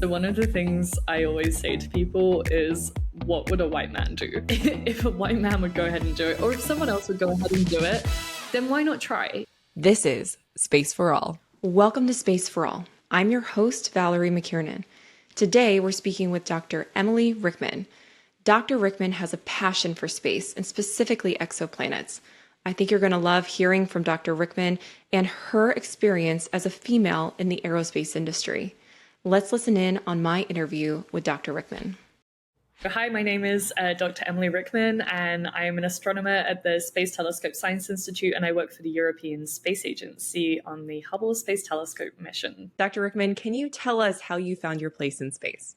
So one of the things I always say to people is, what would a white man do? If a white man would go ahead and do it, or if someone else would go ahead and do it, then why not try? This is Space for All. Welcome to Space for All. I'm your host, Valerie McKiernan. Today, we're speaking with Dr. Emily Rickman. Dr. Rickman has a passion for space, and specifically exoplanets. I think you're going to love hearing from Dr. Rickman and her experience as a female in the aerospace industry. Let's listen in on my interview with Dr. Rickman. Hi, my name is Dr. Emily Rickman, and I am an astronomer at the Space Telescope Science Institute, and I work for the European Space Agency on the Hubble Space Telescope mission. Dr. Rickman, can you tell us how you found your place in space?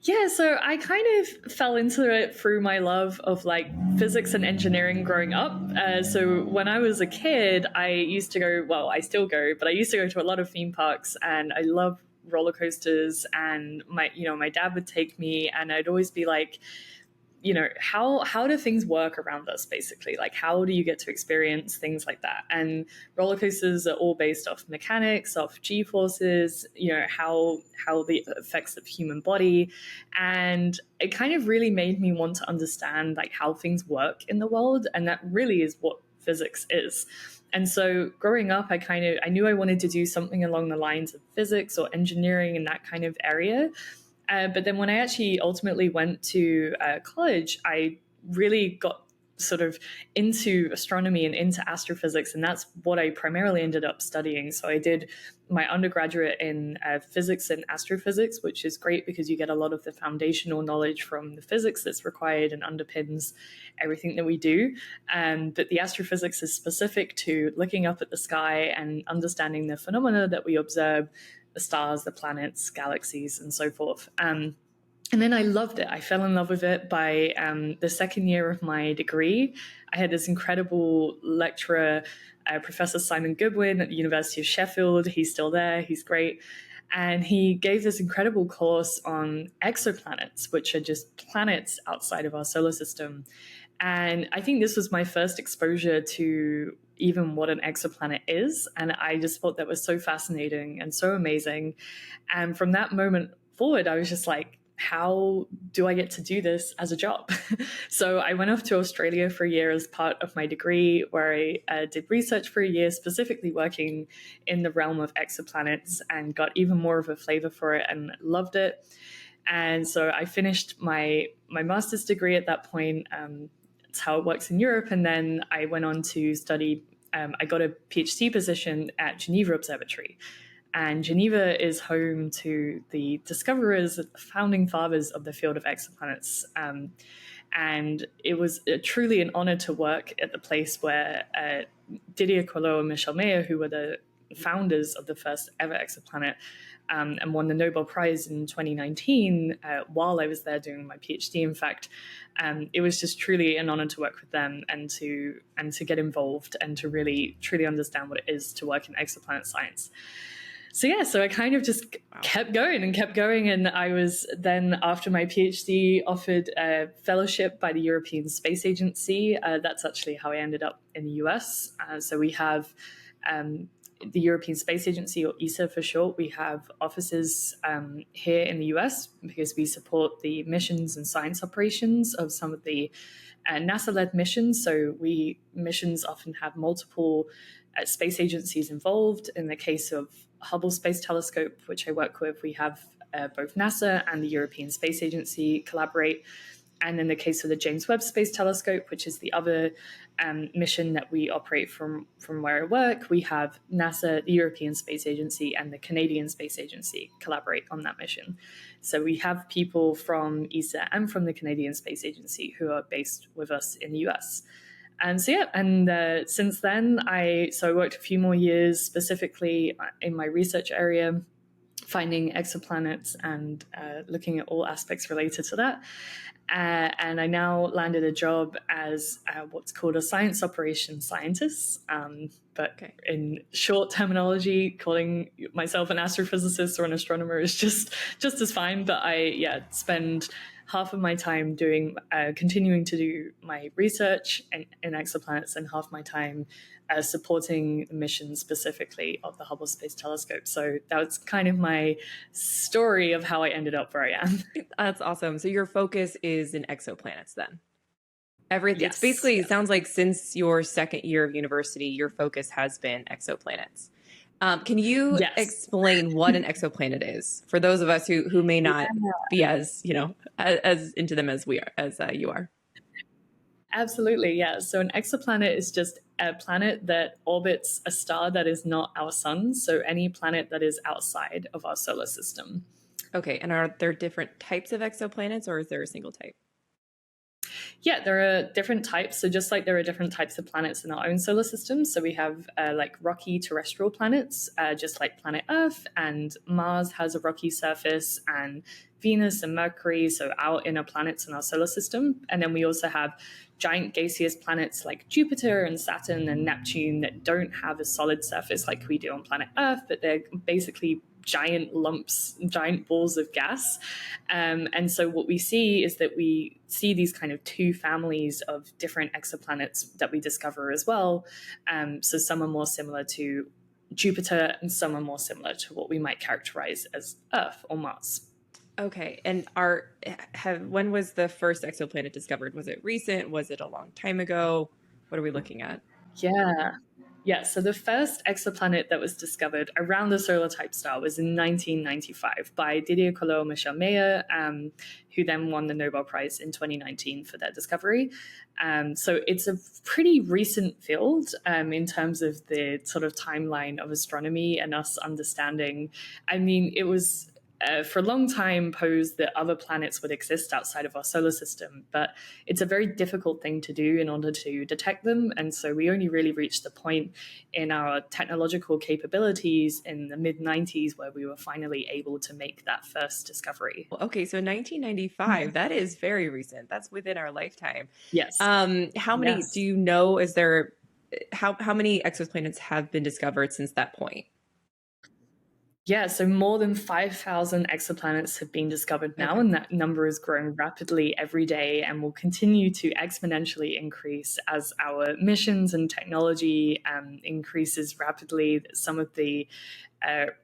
Yeah, so I kind of fell into it through my love of physics and engineering growing up. So when I was a kid, I used to go, well, I still go, but I used to go to a lot of theme parks, and I love roller coasters, and my dad would take me, and I'd always be like, how do things work around us, basically? Like, how do you get to experience things like that? And roller coasters are all based off mechanics, off G-forces, how the effects of the human body. And it kind of really made me want to understand how things work in the world. And that really is what physics is. And so growing up, I knew I wanted to do something along the lines of physics or engineering in that kind of area. But then when I actually ultimately went to college, I really got sort of into astronomy and into astrophysics, and that's what I primarily ended up studying. So I did my undergraduate in physics and astrophysics, which is great because you get a lot of the foundational knowledge from the physics that's required and underpins everything that we do. But the astrophysics is specific to looking up at the sky and understanding the phenomena that we observe, the stars, the planets, galaxies, and so forth. And then I loved it. I fell in love with it by the second year of my degree. I had this incredible lecturer, Professor Simon Goodwin at the University of Sheffield. He's still there. He's great. And he gave this incredible course on exoplanets, which are just planets outside of our solar system. And I think this was my first exposure to even what an exoplanet is. And I just thought that was so fascinating and so amazing. And from that moment forward, I was just like, how do I get to do this as a job? So I went off to Australia for a year as part of my degree, where I did research for a year, specifically working in the realm of exoplanets, and got even more of a flavor for it and loved it. And so I finished my master's degree at that point. It's how it works in Europe. And then I went on to study, I got a PhD position at Geneva Observatory. And Geneva is home to the discoverers, the founding fathers of the field of exoplanets. And it was truly an honor to work at the place where Didier Queloz and Michel Mayor, who were the founders of the first ever exoplanet, and won the Nobel Prize in 2019 while I was there doing my PhD. In fact, it was just truly an honor to work with them and to get involved and to really truly understand what it is to work in exoplanet science. So I kind of just kept going. And I was then, after my PhD, offered a fellowship by the European Space Agency. That's actually how I ended up in the US. So we have the European Space Agency, or ESA for short. We have offices here in the US because we support the missions and science operations of some of the NASA-led missions. So missions often have multiple space agencies involved. In the case of Hubble Space Telescope, which I work with, we have both NASA and the European Space Agency collaborate. And in the case of the James Webb Space Telescope, which is the other mission that we operate from where I work, we have NASA, the European Space Agency, and the Canadian Space Agency collaborate on that mission. So we have people from ESA and from the Canadian Space Agency who are based with us in the US. And since then, I worked a few more years specifically in my research area, finding exoplanets and looking at all aspects related to that. And I now landed a job as what's called a science operations scientist. But in short terminology, calling myself an astrophysicist or an astronomer is just as fine. But I spend half of my time doing continuing to do my research in exoplanets, and half my time supporting missions specifically of the Hubble Space Telescope. So that's kind of my story of how I ended up where I am. That's awesome. So your focus is in exoplanets then? Everything. It's Yes, basically, it yes. sounds like since your second year of university, your focus has been exoplanets. Can you Yes. explain what an exoplanet is for those of us who may not be as, as into them as we are, as you are? Absolutely, yeah. So an exoplanet is just a planet that orbits a star that is not our sun. So any planet that is outside of our solar system. Okay. And are there different types of exoplanets or is there a single type? Yeah, there are different types. So just like there are different types of planets in our own solar system, so we have like rocky terrestrial planets, just like planet Earth, and Mars has a rocky surface, and Venus and Mercury, so our inner planets in our solar system. And then we also have giant gaseous planets like Jupiter and Saturn and Neptune that don't have a solid surface like we do on planet Earth, but they're basically giant lumps, giant balls of gas. And so what we see is that we see these kind of two families of different exoplanets that we discover as well. So some are more similar to Jupiter and some are more similar to what we might characterize as Earth or Mars. Okay. And when was the first exoplanet discovered? Was it recent? Was it a long time ago? What are we looking at? Yeah. Yeah, so the first exoplanet that was discovered around the solar type star was in 1995 by Didier Queloz and Michel Mayor, who then won the Nobel Prize in 2019 for their discovery. So it's a pretty recent field in terms of the sort of timeline of astronomy and us understanding. I mean, it was for a long time posed that other planets would exist outside of our solar system, but it's a very difficult thing to do in order to detect them. And so we only really reached the point in our technological capabilities in the mid 90s where we were finally able to make that first discovery. Okay, so 1995, that is very recent. That's within our lifetime. Yes. How many do Yes. you know? Is there how many exoplanets have been discovered since that point? Yeah, so more than 5,000 exoplanets have been discovered now, Okay. and that number is growing rapidly every day and will continue to exponentially increase as our missions and technology increases rapidly. Some of the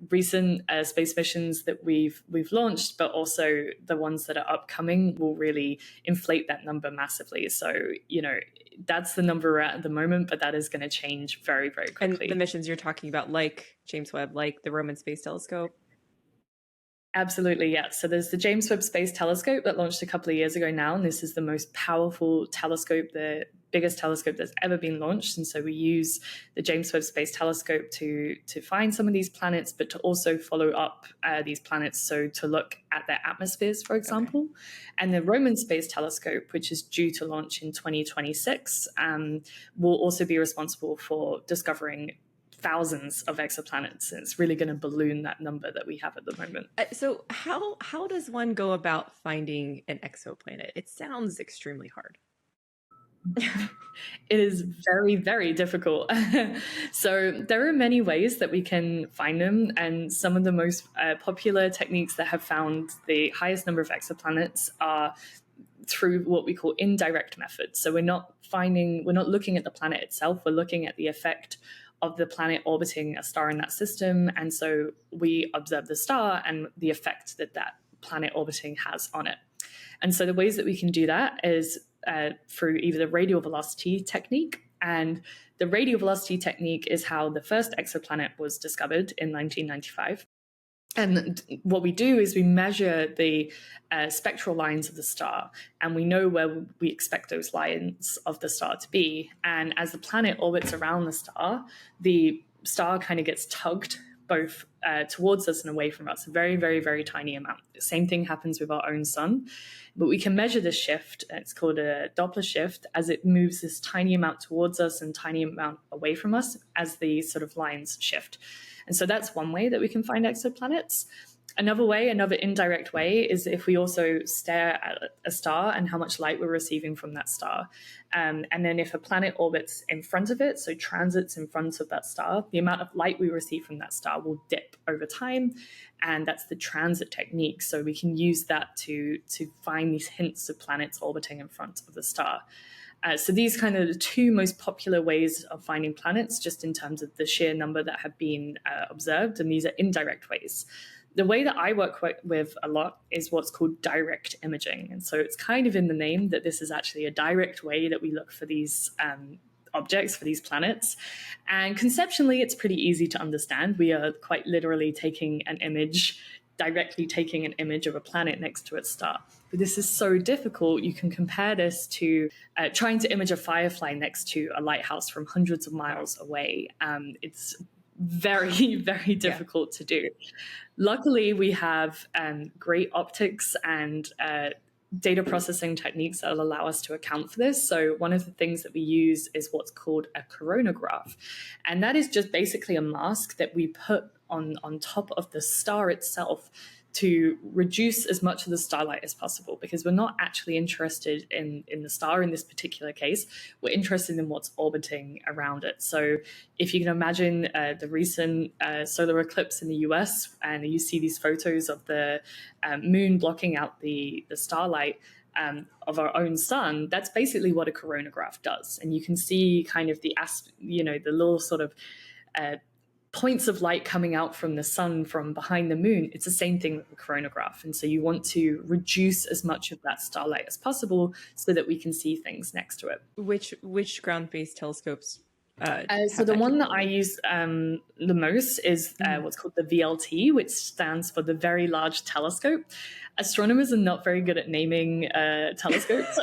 recent space missions that we've launched, but also the ones that are upcoming will really inflate that number massively. So, that's the number we're at the moment, but that is going to change very, very And quickly. the missions you're talking about, like James Webb, like the Roman Space Telescope? Absolutely, yeah. So there's the James Webb Space Telescope that launched a couple of years ago now, and this is the most powerful telescope, the biggest telescope that's ever been launched. And so we use the James Webb Space Telescope to find some of these planets, but to also follow up these planets, so to look at their atmospheres, for example. Okay. And the Roman Space Telescope, which is due to launch in 2026, will also be responsible for discovering thousands of exoplanets. And it's really going to balloon that number that we have at the moment. So how does one go about finding an exoplanet? It sounds extremely hard. It is very, very difficult. So there are many ways that we can find them, and some of the most popular techniques that have found the highest number of exoplanets are through what we call indirect methods. So we're not looking at the planet itself, we're looking at the effect of the planet orbiting a star in that system. And so we observe the star and the effect that that planet orbiting has on it. And so the ways that we can do that is through either the radial velocity technique. And the radial velocity technique is how the first exoplanet was discovered in 1995. And what we do is we measure the spectral lines of the star, and we know where we expect those lines of the star to be. And as the planet orbits around the star kind of gets tugged both towards us and away from us, a very, very, very tiny amount. The same thing happens with our own sun. But we can measure this shift, it's called a Doppler shift, as it moves this tiny amount towards us and tiny amount away from us as the sort of lines shift. And so that's one way that we can find exoplanets. Another indirect way is if we also stare at a star and how much light we're receiving from that star. And then if a planet orbits in front of it, so transits in front of that star, the amount of light we receive from that star will dip over time. And that's the transit technique. So we can use that to find these hints of planets orbiting in front of the star. So these kind of the two most popular ways of finding planets, just in terms of the sheer number that have been observed, and these are indirect ways. The way that I work with a lot is what's called direct imaging. And so it's kind of in the name that this is actually a direct way that we look for these objects, for these planets. And conceptually, it's pretty easy to understand. We are quite literally directly taking an image of a planet next to its star. But this is so difficult. You can compare this to trying to image a firefly next to a lighthouse from hundreds of miles away. It's very, very difficult to do. Luckily, we have great optics and data processing techniques that will allow us to account for this. So one of the things that we use is what's called a coronagraph. And that is just basically a mask that we put on top of the star itself to reduce as much of the starlight as possible, because we're not actually interested in the star in this particular case. We're interested in what's orbiting around it. So if you can imagine the recent solar eclipse in the US, and you see these photos of the moon blocking out the starlight of our own sun, that's basically what a coronagraph does. And you can see kind of the little sort of points of light coming out from the sun from behind the moon. It's the same thing with the coronagraph. And so you want to reduce as much of that starlight as possible so that we can see things next to it. Which ground-based telescopes? So the one that I use the most is what's called the VLT, which stands for the Very Large Telescope. Astronomers are not very good at naming telescopes.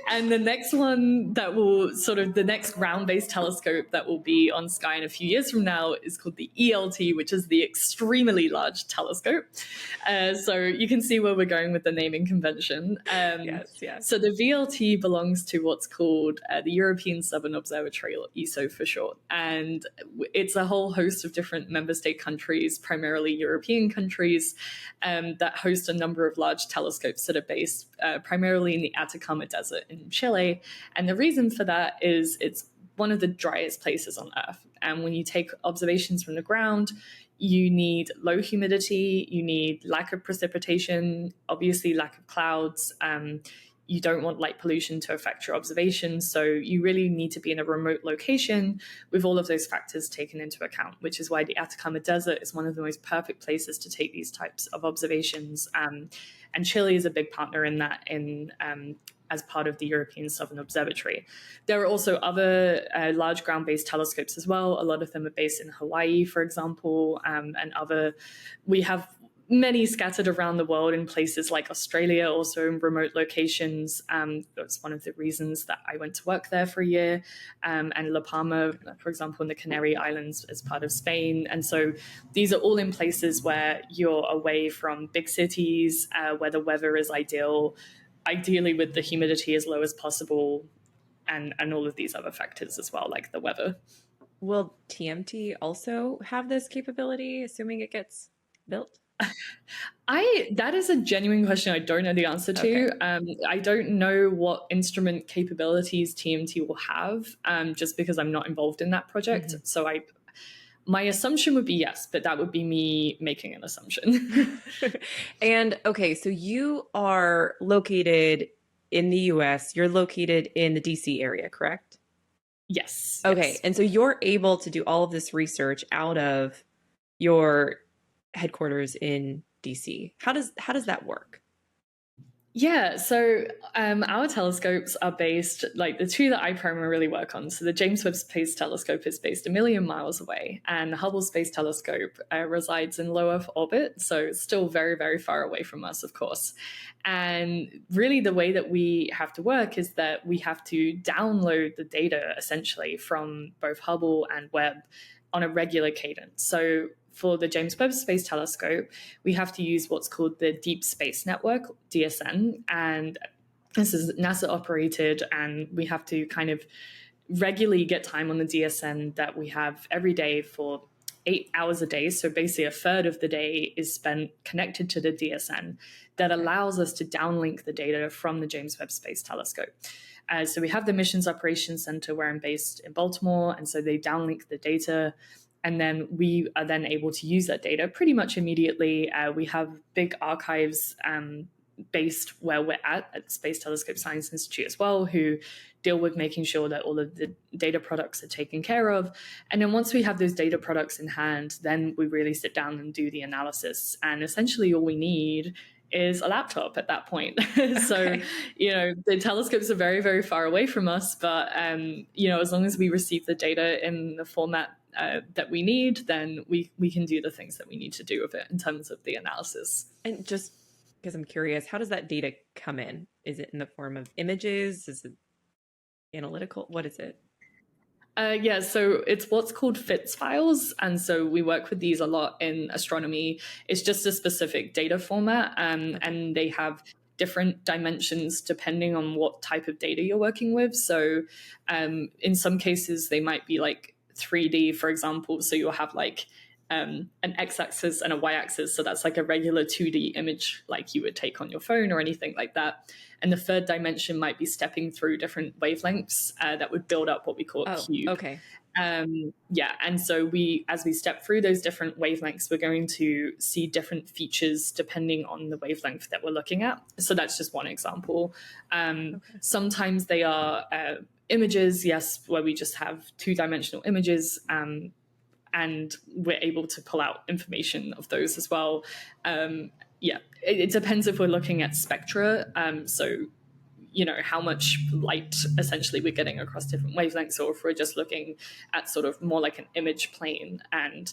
And the next one the next ground-based telescope that will be on sky in a few years from now is called the ELT, which is the Extremely Large Telescope. So you can see where we're going with the naming convention. Yes. So the VLT belongs to what's called the European Southern Observatory, or ESO for short. And it's a whole host of different member state countries, primarily European countries, that host a number of large telescopes that are based primarily in the Atacama Desert in Chile. And the reason for that is it's one of the driest places on Earth. And when you take observations from the ground, you need low humidity, you need lack of precipitation, obviously lack of clouds. You don't want light pollution to affect your observations. So you really need to be in a remote location with all of those factors taken into account, which is why the Atacama Desert is one of the most perfect places to take these types of observations. And Chile is a big partner in that as part of the European Southern Observatory. There are also other large ground-based telescopes as well. A lot of them are based in Hawaii, for example, we have many scattered around the world in places like Australia, also in remote locations. That's one of the reasons that I went to work there for a year. And La Palma, for example, in the Canary Islands as part of Spain. And so these are all in places where you're away from big cities, where the weather is ideally with the humidity as low as possible, and all of these other factors as well, like the weather. Will TMT also have this capability, assuming it gets built? That is a genuine question I don't know the answer to. Okay. I don't know what instrument capabilities TMT will have, just because I'm not involved in that project. Mm-hmm. So my assumption would be yes, but that would be me making an assumption. And okay, so you are located in the US. You're located in the DC area, correct? Yes. Okay, yes. And so you're able to do all of this research out of your headquarters in DC. How does that work? Yeah, so our telescopes are based, like the two that I primarily work on. So the James Webb Space Telescope is based 1 million miles away, and the Hubble Space Telescope resides in low Earth orbit. So it's still very, very far away from us, of course. And really the way that we have to work is that we have to download the data essentially from both Hubble and Webb on a regular cadence. So for the James Webb Space Telescope, we have to use what's called the Deep Space Network, DSN, and this is NASA operated, and we have to kind of regularly get time on the DSN that we have every day for 8 hours a day, so basically a third of the day is spent connected to the DSN that allows us to downlink the data from the James Webb Space Telescope. So we have the Missions Operations Center where I'm based in Baltimore, and so they downlink the data, and then we are then able to use that data pretty much immediately. We have big archives based where we're at Space Telescope Science Institute as well, who deal with making sure that all of the data products are taken care of. And then once we have those data products in hand, then we really sit down and do the analysis. And essentially all we need is a laptop at that point. So, the telescopes are very, very far away from us, but, as long as we receive the data in the format that we need, then we can do the things that we need to do with it in terms of the analysis. And just because I'm curious, how does that data come in? Is it in the form of images? Is it analytical? What is it? So it's what's called FITS files. And so we work with these a lot in astronomy. It's just a specific data format, and they have different dimensions depending on what type of data you're working with. So in some cases, they might be like 3D, for example. So you'll have like an x-axis and a y-axis. So that's like a regular 2D image like you would take on your phone or anything like that. And the third dimension might be stepping through different wavelengths that would build up what we call a cube. Okay. And so as we step through those different wavelengths, we're going to see different features depending on the wavelength that we're looking at. So that's just one example. Sometimes they are images, yes, where we just have two-dimensional images, and we're able to pull out information of those as well. It depends if we're looking at spectra. So, how much light essentially we're getting across different wavelengths, or if we're just looking at sort of more like an image plane. And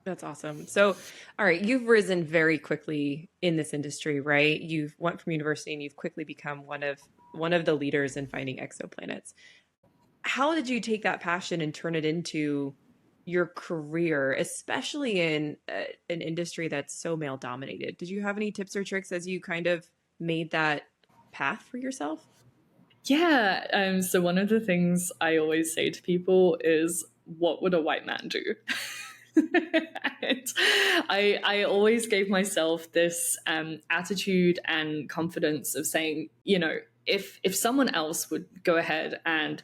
that's awesome. So, all right, you've risen very quickly in this industry, right? You've went from university and you've quickly become one of the leaders in finding exoplanets. How did you take that passion and turn it into your career, especially in an industry that's so male dominated? Did you have any tips or tricks as you kind of made that path for yourself? Yeah. So one of the things I always say to people is, what would a white man do? And I always gave myself this attitude and confidence of saying, if someone else would go ahead and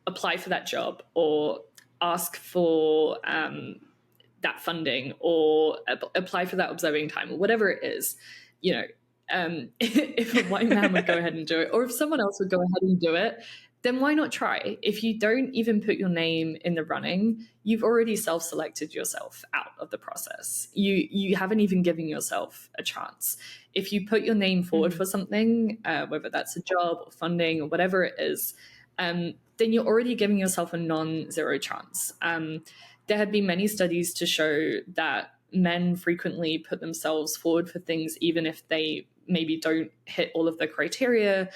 apply for that job or ask for that funding or apply for that observing time or whatever it is, if a white man would go ahead and do it, or if someone else would go ahead and do it, then why not try? If you don't even put your name in the running, you've already self-selected yourself out of the process. You haven't even given yourself a chance. If you put your name forward for something, whether that's a job or funding or whatever it is, then you're already giving yourself a non-zero chance. There have been many studies to show that men frequently put themselves forward for things even if they maybe don't hit all of the criteria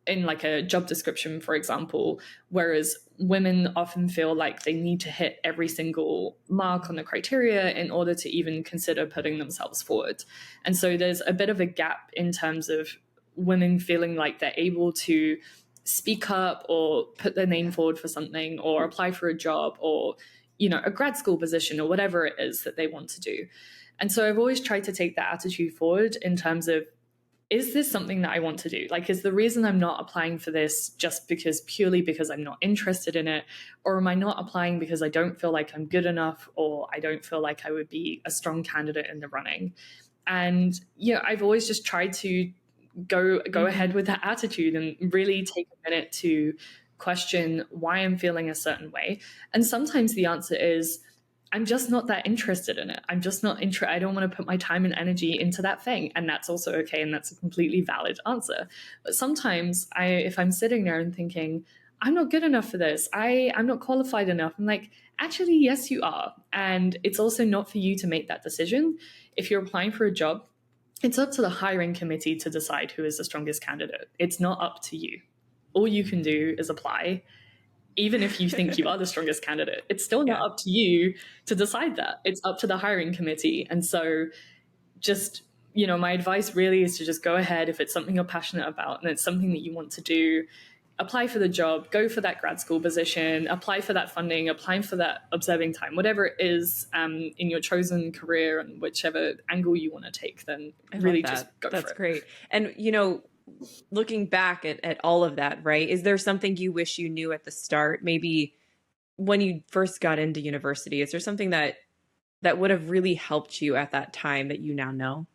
in like a job description, for example, whereas women often feel like they need to hit every single mark on the criteria in order to even consider putting themselves forward. And so there's a bit of a gap in terms of women feeling like they're able to speak up or put their name forward for something or apply for a job or, a grad school position or whatever it is that they want to do. And so I've always tried to take that attitude forward in terms of, is this something that I want to do? Like, is the reason I'm not applying for this just purely because I'm not interested in it? Or am I not applying because I don't feel like I'm good enough, or I don't feel like I would be a strong candidate in the running? And, I've always just tried to go ahead with that attitude and really take a minute to question why I'm feeling a certain way. And sometimes the answer is, I'm just not that interested in it. I'm just not I don't want to put my time and energy into that thing. And that's also okay. And that's a completely valid answer. But sometimes if I'm sitting there and thinking, I'm not good enough for this, I'm not qualified enough, I'm like, actually, yes, you are. And it's also not for you to make that decision. If you're applying for a job, it's up to the hiring committee to decide who is the strongest candidate. It's not up to you. All you can do is apply. Even if you think you are the strongest candidate, it's still not up to you to decide that. It's up to the hiring committee. And so just, my advice really is to just go ahead. If it's something you're passionate about and it's something that you want to do, apply for the job, go for that grad school position, apply for that funding, apply for that observing time, whatever it is in your chosen career and whichever angle you want to take, then really just go for it. That's great. And, looking back at all of that, right, is there something you wish you knew at the start? Maybe when you first got into university, is there something that would have really helped you at that time that you now know?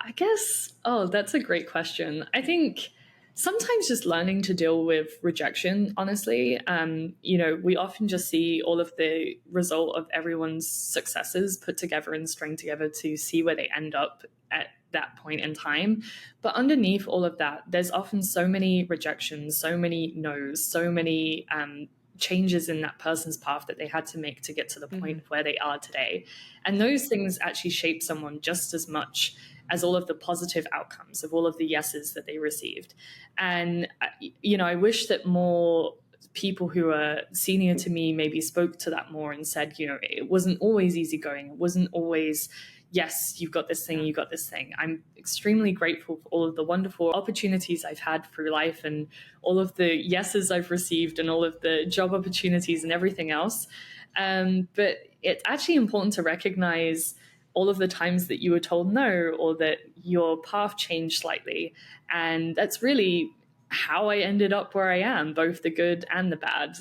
I guess, that's a great question. I think sometimes just learning to deal with rejection, honestly. We often just see all of the result of everyone's successes put together and string together to see where they end up at that point in time. But underneath all of that, there's often so many rejections, so many no's, so many changes in that person's path that they had to make to get to the point where they are today. And those things actually shape someone just as much as all of the positive outcomes of all of the yeses that they received. And, I wish that more people who are senior to me maybe spoke to that more and said, it wasn't always easygoing. It wasn't always, yes, you've got this thing, you got this thing. I'm extremely grateful for all of the wonderful opportunities I've had through life and all of the yeses I've received and all of the job opportunities and everything else. But it's actually important to recognize all of the times that you were told no or that your path changed slightly. And that's really how I ended up where I am, both the good and the bad,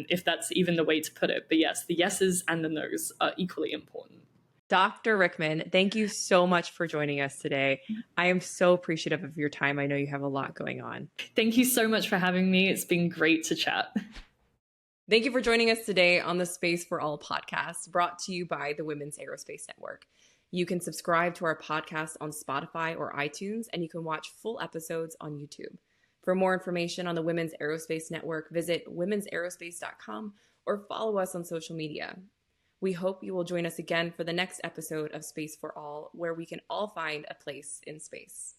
if that's even the way to put it. But yes, the yeses and the nos are equally important. Dr. Rickman, thank you so much for joining us today. I am so appreciative of your time. I know you have a lot going on. Thank you so much for having me. It's been great to chat. Thank you for joining us today on the Space for All podcast, brought to you by the Women's Aerospace Network. You can subscribe to our podcast on Spotify or iTunes, and you can watch full episodes on YouTube. For more information on the Women's Aerospace Network, visit womensaerospace.com or follow us on social media. We hope you will join us again for the next episode of Space for All, where we can all find a place in space.